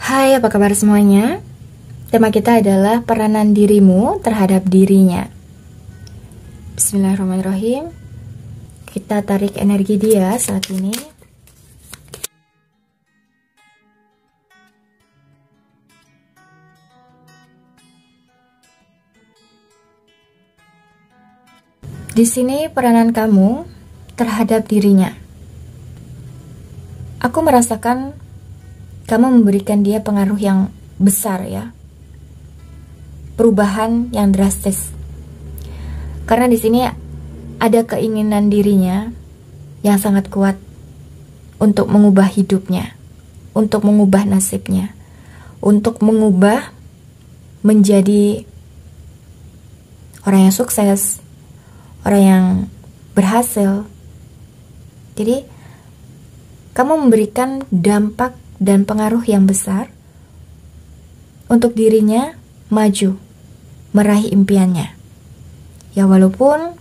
Hai, apa kabar semuanya? Tema kita adalah peranan dirimu terhadap dirinya. Bismillahirrahmanirrahim. Kita tarik energi dia saat ini. Di sini peranan kamu terhadap dirinya. Aku merasakan kamu memberikan dia pengaruh yang besar ya. Perubahan yang drastis. Karena di sini ada keinginan dirinya yang sangat kuat untuk mengubah hidupnya, untuk mengubah nasibnya, untuk mengubah menjadi orang yang sukses, orang yang berhasil. Jadi kamu memberikan dampak dan pengaruh yang besar untuk dirinya maju, meraih impiannya. Ya walaupun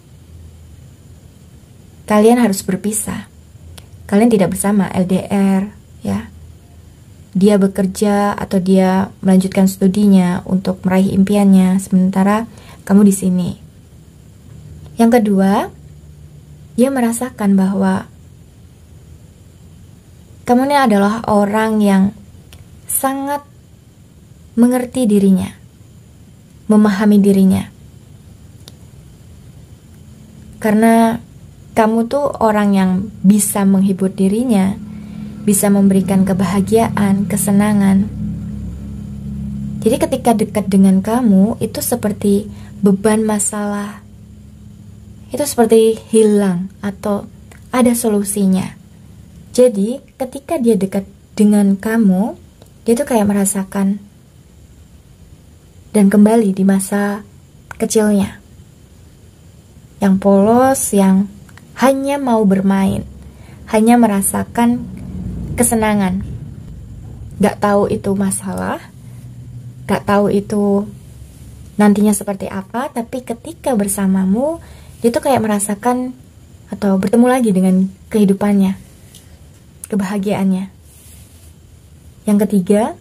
kalian harus berpisah, kalian tidak bersama, LDR ya. Dia bekerja atau dia melanjutkan studinya untuk meraih impiannya, sementara kamu di sini. Yang kedua, dia merasakan bahwa kamu ini adalah orang yang sangat mengerti dirinya, memahami dirinya. Karena kamu tuh orang yang bisa menghibur dirinya, bisa memberikan kebahagiaan, kesenangan. Jadi ketika dekat dengan kamu, itu seperti beban masalah itu seperti hilang atau ada solusinya. Jadi ketika dia dekat dengan kamu, dia tuh kayak merasakan dan kembali di masa kecilnya, yang polos, yang hanya mau bermain, hanya merasakan kesenangan. Gak tahu itu masalah, gak tahu itu nantinya seperti apa, tapi ketika bersamamu dia tuh kayak merasakan atau bertemu lagi dengan kehidupannya, kebahagiaannya. Yang ketiga,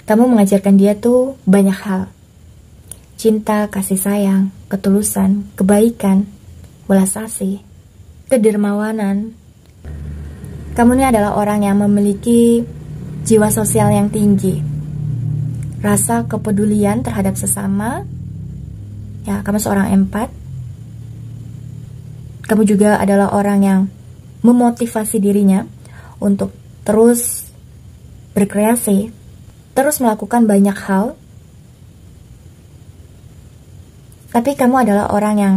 kamu mengajarkan dia tuh banyak hal. Cinta, kasih sayang, ketulusan, kebaikan, welas asih, kedermawanan. Kamu ini adalah orang yang memiliki jiwa sosial yang tinggi, rasa kepedulian terhadap sesama. Ya, kamu seorang empat. Kamu juga adalah orang yang memotivasi dirinya untuk terus berkreasi, terus melakukan banyak hal. Tapi kamu adalah orang yang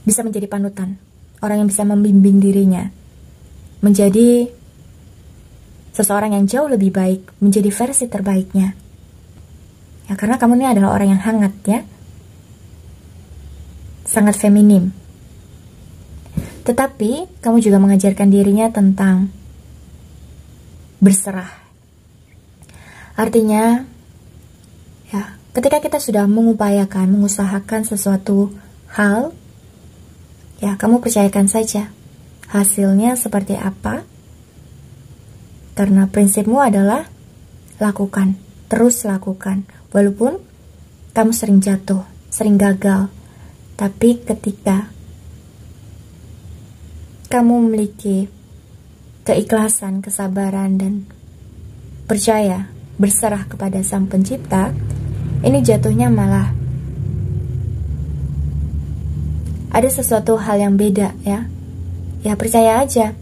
bisa menjadi panutan, orang yang bisa membimbing dirinya menjadi seseorang yang jauh lebih baik, menjadi versi terbaiknya. Ya, karena kamu ini adalah orang yang hangat ya, sangat feminim. Tetapi kamu juga mengajarkan dirinya tentang berserah. Artinya, ya, ketika kita sudah mengupayakan, mengusahakan sesuatu hal, ya kamu percayakan saja hasilnya seperti apa. Karena prinsipmu adalah lakukan, terus lakukan. Walaupun kamu sering jatuh, sering gagal, tapi ketika kamu memiliki keikhlasan, kesabaran, dan percaya, berserah kepada Sang Pencipta, ini jatuhnya malah ada sesuatu hal yang beda ya. Ya percaya aja.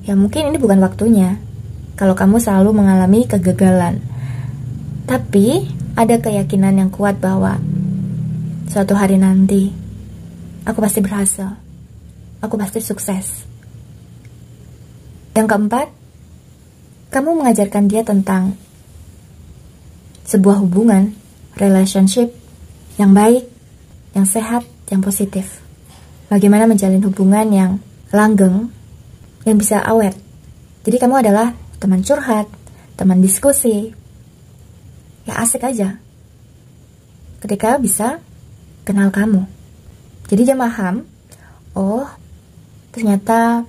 Ya mungkin ini bukan waktunya kalau kamu selalu mengalami kegagalan. Tapi ada keyakinan yang kuat bahwa suatu hari nanti aku pasti berhasil. Aku pasti sukses. Yang keempat, kamu mengajarkan dia tentang sebuah hubungan, relationship yang baik, yang sehat, yang positif. Bagaimana menjalin hubungan yang langgeng, yang bisa awet. Jadi kamu adalah teman curhat, teman diskusi. Ya asik aja ketika bisa kenal kamu. Jadi dia paham, oh ternyata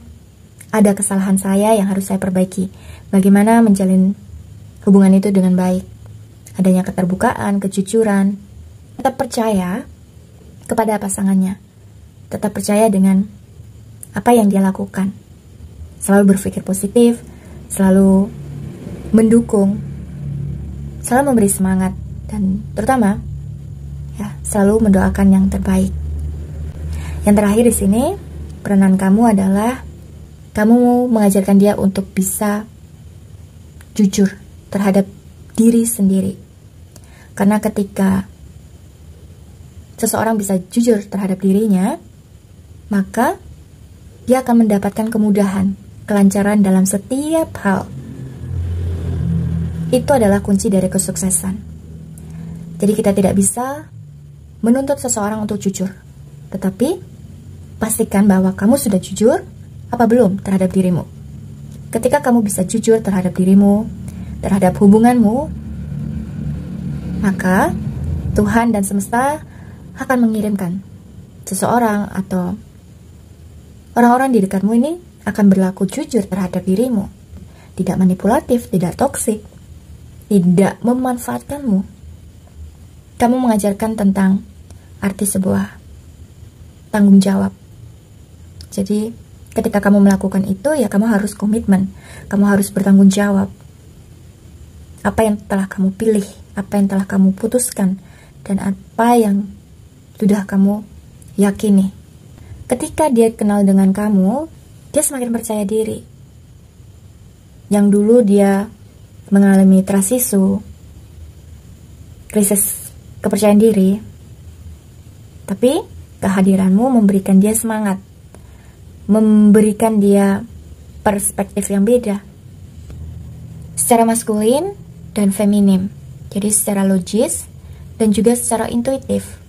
ada kesalahan saya yang harus saya perbaiki. Bagaimana menjalin hubungan itu dengan baik. Adanya keterbukaan, kejujuran. Tetap percaya kepada pasangannya. Tetap percaya dengan apa yang dia lakukan. Selalu berpikir positif, selalu mendukung, selalu memberi semangat, dan terutama ya, selalu mendoakan yang terbaik. Yang terakhir di sini, peranan kamu adalah kamu mengajarkan dia untuk bisa jujur terhadap diri sendiri. Karena ketika seseorang bisa jujur terhadap dirinya, maka dia akan mendapatkan kemudahan, kelancaran dalam setiap hal. Itu adalah kunci dari kesuksesan. Jadi kita tidak bisa menuntut seseorang untuk jujur, tetapi pastikan bahwa kamu sudah jujur apa belum terhadap dirimu. Ketika kamu bisa jujur terhadap dirimu, terhadap hubunganmu, maka Tuhan dan semesta akan mengirimkan seseorang atau orang-orang di dekatmu ini akan berlaku jujur terhadap dirimu. Tidak manipulatif, tidak toksik, tidak memanfaatkanmu. Kamu mengajarkan tentang arti sebuah tanggung jawab. Jadi ketika kamu melakukan itu, ya kamu harus komitmen. Kamu harus bertanggung jawab. Apa yang telah kamu pilih, apa yang telah kamu putuskan, dan apa yang sudah kamu yakini. Ketika dia kenal dengan kamu, dia semakin percaya diri. Yang dulu dia mengalami trust issue, krisis kepercayaan diri, tapi kehadiranmu memberikan dia semangat, memberikan dia perspektif yang beda. Secara maskulin dan feminim, jadi secara logis dan juga secara intuitif.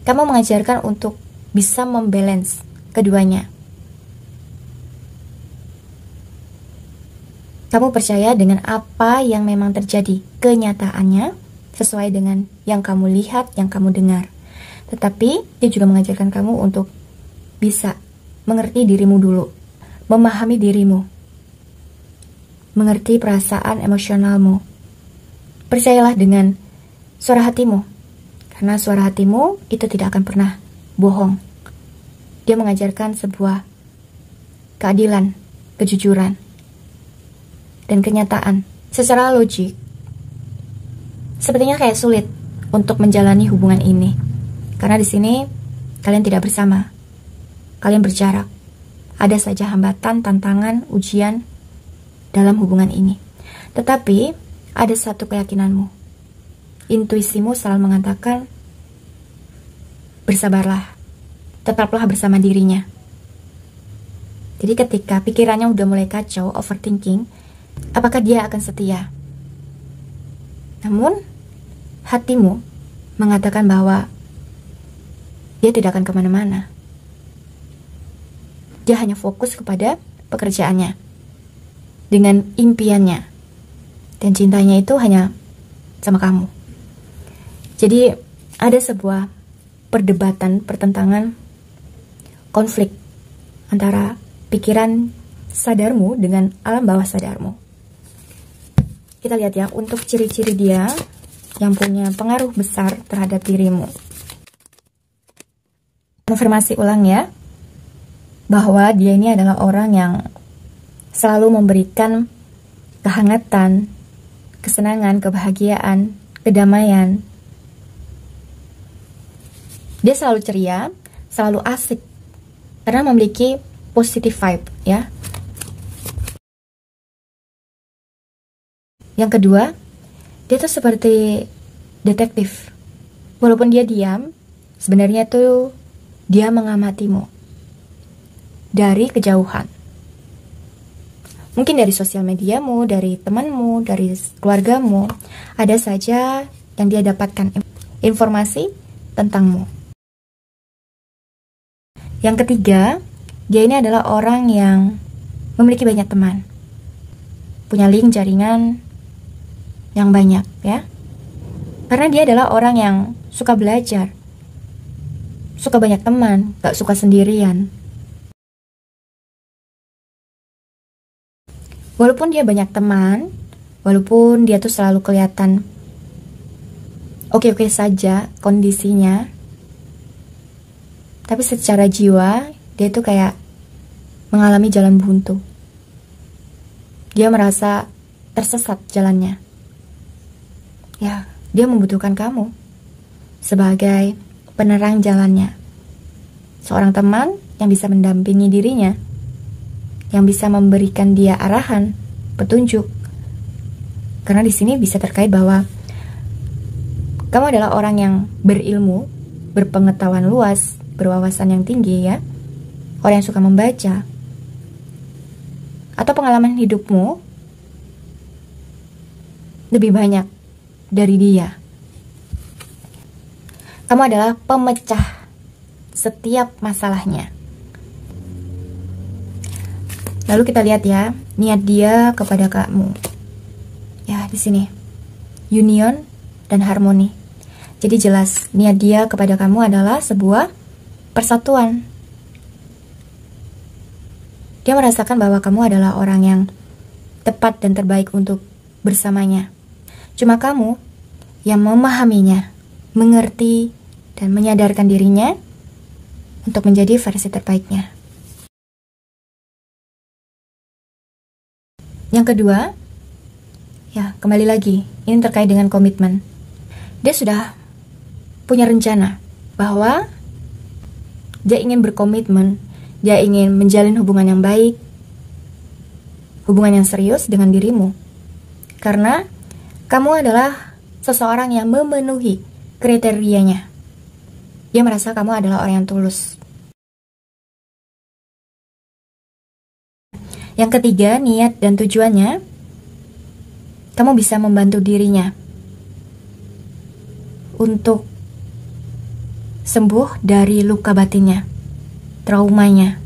Kamu mengajarkan untuk bisa membalance keduanya. Kamu percaya dengan apa yang memang terjadi kenyataannya, sesuai dengan yang kamu lihat, yang kamu dengar. Tetapi dia juga mengajarkan kamu untuk bisa mengerti dirimu dulu, memahami dirimu, mengerti perasaan emosionalmu. Percayalah dengan suara hatimu, karena suara hatimu itu tidak akan pernah bohong. Dia mengajarkan sebuah keadilan, kejujuran, dan kenyataan. Secara logik, sepertinya kayak sulit untuk menjalani hubungan ini, karena di sini kalian tidak bersama, kalian berjarak. Ada saja hambatan, tantangan, ujian dalam hubungan ini. Tetapi ada satu keyakinanmu, intuisimu selalu mengatakan, bersabarlah, tetaplah bersama dirinya. Jadi ketika pikirannya udah mulai kacau, overthinking, apakah dia akan setia? Namun hatimu mengatakan bahwa dia tidak akan kemana-mana. Dia hanya fokus kepada pekerjaannya, dengan impiannya, dan cintanya itu hanya sama kamu. Jadi ada sebuah perdebatan, pertentangan, konflik antara pikiran sadarmu dengan alam bawah sadarmu. Kita lihat ya, untuk ciri-ciri dia yang punya pengaruh besar terhadap dirimu. Konfirmasi ulang ya, bahwa dia ini adalah orang yang selalu memberikan kehangatan, kesenangan, kebahagiaan, kedamaian. Dia selalu ceria, selalu asik, karena memiliki positive vibe ya. Yang kedua, dia tuh seperti detektif. Walaupun dia diam, sebenarnya tuh dia mengamatimu dari kejauhan. Mungkin dari sosial mediamu, dari temanmu, dari keluargamu, ada saja yang dia dapatkan informasi tentangmu. Yang ketiga, dia ini adalah orang yang memiliki banyak teman, punya link jaringan yang banyak ya. Karena dia adalah orang yang suka belajar, suka banyak teman, gak suka sendirian. Walaupun dia banyak teman, Walaupun dia tuh selalu kelihatan oke-oke saja kondisinya, tapi secara jiwa dia tuh kayak mengalami jalan buntu. Dia merasa tersesat jalannya. Ya, dia membutuhkan kamu sebagai penerang jalannya. Seorang teman yang bisa mendampingi dirinya, yang bisa memberikan dia arahan, petunjuk. Karena di sini bisa terkait bahwa kamu adalah orang yang berilmu, berpengetahuan luas, berwawasan yang tinggi ya. Orang yang suka membaca. Atau pengalaman hidupmu lebih banyak dari dia. Kamu adalah pemecah setiap masalahnya. Lalu kita lihat ya, niat dia kepada kamu. Ya, di sini. Union dan harmoni. Jadi jelas, niat dia kepada kamu adalah sebuah persatuan. Dia merasakan bahwa kamu adalah orang yang tepat dan terbaik untuk bersamanya. Cuma kamu yang memahaminya, mengerti, dan menyadarkan dirinya untuk menjadi versi terbaiknya. Yang kedua, ya kembali lagi, ini terkait dengan komitmen. Dia sudah punya rencana bahwa dia ingin berkomitmen, dia ingin menjalin hubungan yang baik, hubungan yang serius dengan dirimu. Karena kamu adalah seseorang yang memenuhi kriterianya. Dia merasa kamu adalah orang yang tulus. Yang ketiga, niat dan tujuannya, kamu bisa membantu dirinya untuk sembuh dari luka batinnya, traumanya.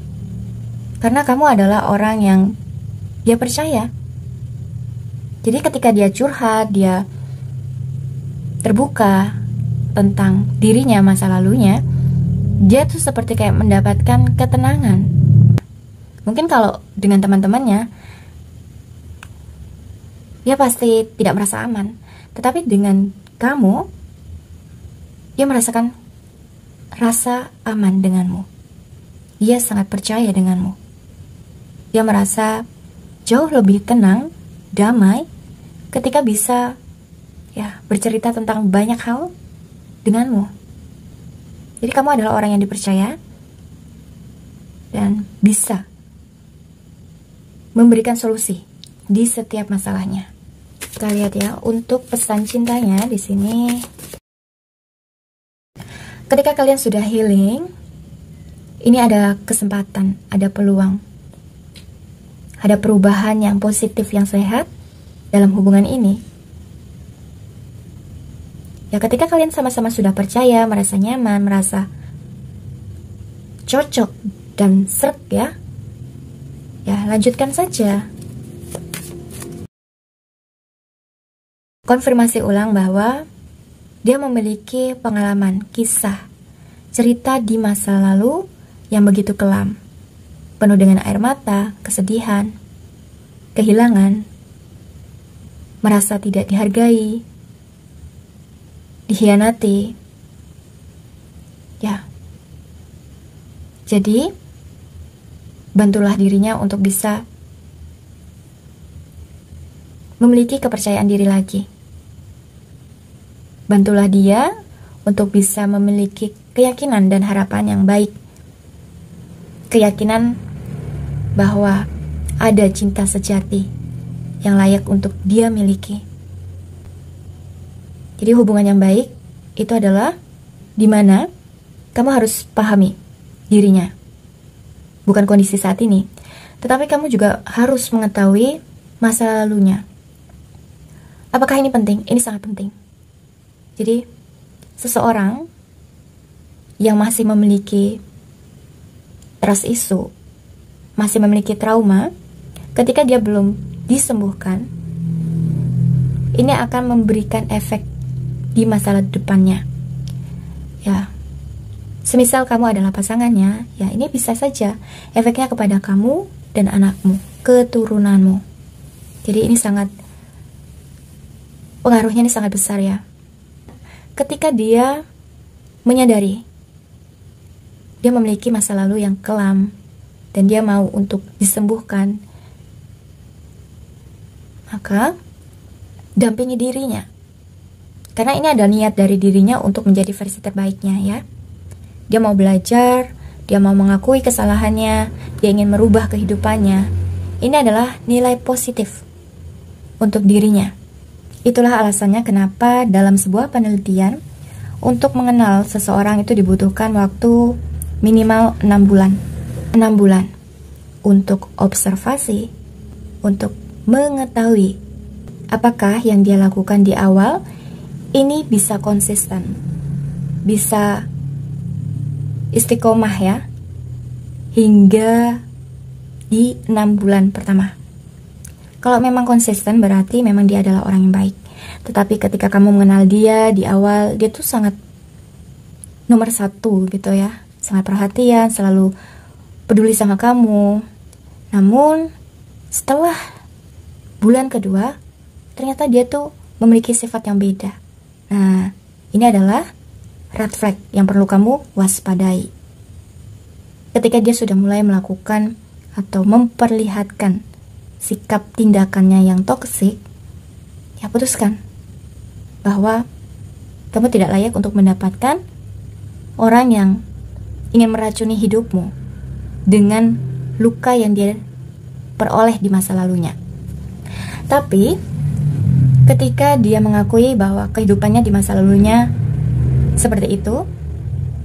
Karena kamu adalah orang yang dia percaya. Jadi ketika dia curhat, dia terbuka tentang dirinya, masa lalunya, dia tuh seperti kayak mendapatkan ketenangan. Mungkin kalau dengan teman-temannya, dia pasti tidak merasa aman. Tetapi dengan kamu, dia merasakan rasa aman denganmu. Dia sangat percaya denganmu. Dia merasa jauh lebih tenang, damai, ketika bisa ya bercerita tentang banyak hal denganmu. Jadi kamu adalah orang yang dipercaya dan bisa memberikan solusi di setiap masalahnya. Kita lihat ya, untuk pesan cintanya di sini. Ketika kalian sudah healing, ini ada kesempatan, ada peluang, ada perubahan yang positif, yang sehat dalam hubungan ini. Ya, ketika kalian sama-sama sudah percaya, merasa nyaman, merasa cocok dan seret ya, ya lanjutkan saja. Konfirmasi ulang bahwa dia memiliki pengalaman, kisah, cerita di masa lalu yang begitu kelam, penuh dengan air mata, kesedihan, kehilangan, merasa tidak dihargai, dikhianati. Ya. Jadi, bantulah dirinya untuk bisa memiliki kepercayaan diri lagi. Bantulah dia untuk bisa memiliki keyakinan dan harapan yang baik. Keyakinan bahwa ada cinta sejati yang layak untuk dia miliki. Jadi hubungan yang baik itu adalah dimana kamu harus pahami dirinya. Bukan kondisi saat ini, tetapi kamu juga harus mengetahui masa lalunya. Apakah ini penting? Ini sangat penting. Jadi, seseorang yang masih memiliki trust issue, masih memiliki trauma, ketika dia belum disembuhkan, ini akan memberikan efek di masa depannya. Ya, semisal kamu adalah pasangannya, ya ini bisa saja efeknya kepada kamu dan anakmu, keturunanmu. Jadi ini sangat pengaruhnya ini sangat besar ya. Ketika dia menyadari dia memiliki masa lalu yang kelam dan dia mau untuk disembuhkan, maka dampingi dirinya. Karena ini ada niat dari dirinya untuk menjadi versi terbaiknya ya. Dia mau belajar, dia mau mengakui kesalahannya, dia ingin merubah kehidupannya. Ini adalah nilai positif untuk dirinya. Itulah alasannya kenapa dalam sebuah penelitian untuk mengenal seseorang itu dibutuhkan waktu minimal 6 bulan. 6 bulan untuk observasi, untuk mengetahui apakah yang dia lakukan di awal ini bisa konsisten, bisa istiqomah ya, hingga di 6 bulan pertama. Kalau memang konsisten berarti memang dia adalah orang yang baik. Tetapi ketika kamu mengenal dia di awal, dia tuh sangat nomor 1 gitu ya, sangat perhatian, selalu peduli sama kamu. Namun setelah bulan kedua, ternyata dia tuh memiliki sifat yang beda. Nah, ini adalah red flag yang perlu kamu waspadai. Ketika dia sudah mulai melakukan atau memperlihatkan sikap tindakannya yang toksik, ya putuskan bahwa kamu tidak layak untuk mendapatkan orang yang ingin meracuni hidupmu dengan luka yang dia peroleh di masa lalunya. Tapi ketika dia mengakui bahwa kehidupannya di masa lalunya seperti itu,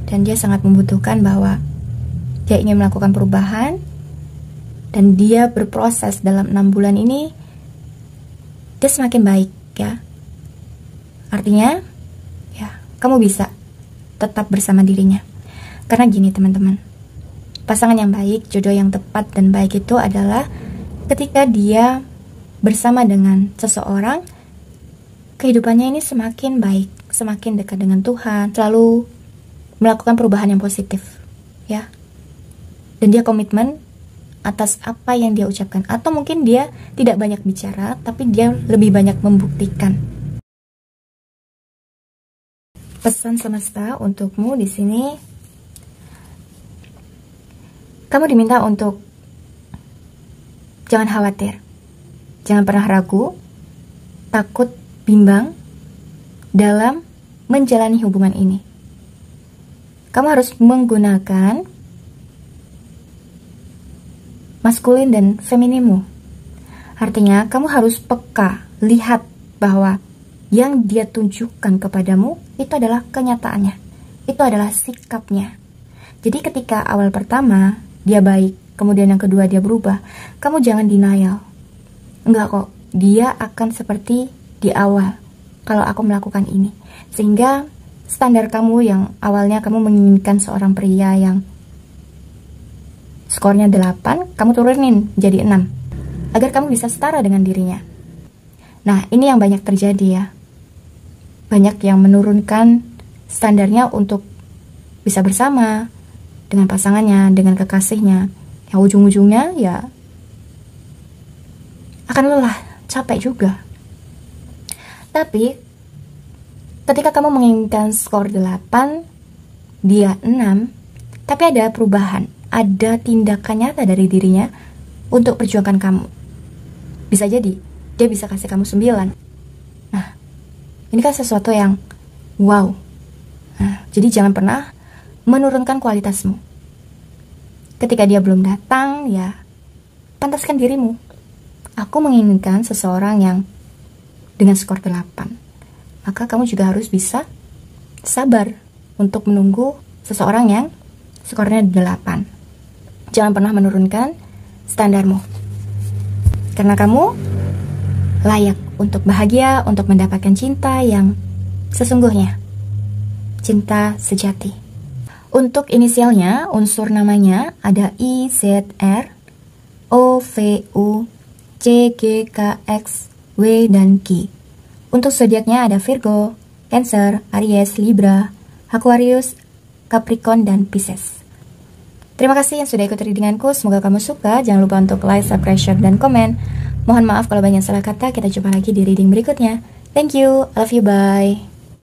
dan dia sangat membutuhkan bahwa dia ingin melakukan perubahan, dan dia berproses dalam 6 bulan ini, dia semakin baik ya. Artinya ya, kamu bisa tetap bersama dirinya. Karena gini teman-teman, pasangan yang baik, jodoh yang tepat dan baik itu adalah ketika dia bersama dengan seseorang, kehidupannya ini semakin baik, semakin dekat dengan Tuhan, selalu melakukan perubahan yang positif ya. Dan dia komitmen atas apa yang dia ucapkan, atau mungkin dia tidak banyak bicara tapi dia lebih banyak membuktikan. Pesan semesta untukmu di sini, kamu diminta untuk jangan khawatir, jangan pernah ragu, takut, bimbang dalam menjalani hubungan ini. Kamu harus menggunakan maskulin dan femininmu. Artinya kamu harus peka, lihat bahwa yang dia tunjukkan kepadamu itu adalah kenyataannya, itu adalah sikapnya. Jadi ketika awal pertama dia baik, kemudian yang kedua dia berubah, kamu jangan denial. Enggak kok, dia akan seperti di awal kalau aku melakukan ini. Sehingga standar kamu yang awalnya kamu menginginkan seorang pria yang skornya 8, kamu turunin jadi 6 agar kamu bisa setara dengan dirinya. Nah, ini yang banyak terjadi ya. Banyak yang menurunkan standarnya untuk bisa bersama dengan pasangannya, dengan kekasihnya, yang ujung-ujungnya ya akan lelah, capek juga. Tapi ketika kamu menginginkan skor 8, dia 6, tapi ada perubahan, ada tindakan nyata dari dirinya untuk perjuangkan kamu. Bisa jadi dia bisa kasih kamu 9. Nah, ini kan sesuatu yang wow. Nah, jadi jangan pernah menurunkan kualitasmu. Ketika dia belum datang, ya pantaskan dirimu. Aku menginginkan seseorang yang dengan skor 8. Maka kamu juga harus bisa sabar untuk menunggu seseorang yang skornya 8. Jangan pernah menurunkan standarmu. Karena kamu layak untuk bahagia, untuk mendapatkan cinta yang sesungguhnya. Cinta sejati. Untuk inisialnya, unsur namanya ada I, Z, R, O, V, U, C, G, K, X, W, dan Q. Untuk zodiaknya ada Virgo, Cancer, Aries, Libra, Aquarius, Capricorn, dan Pisces. Terima kasih yang sudah ikut readinganku. Semoga kamu suka. Jangan lupa untuk like, subscribe, share, dan komen. Mohon maaf kalau banyak salah kata. Kita jumpa lagi di reading berikutnya. Thank you, love you, bye.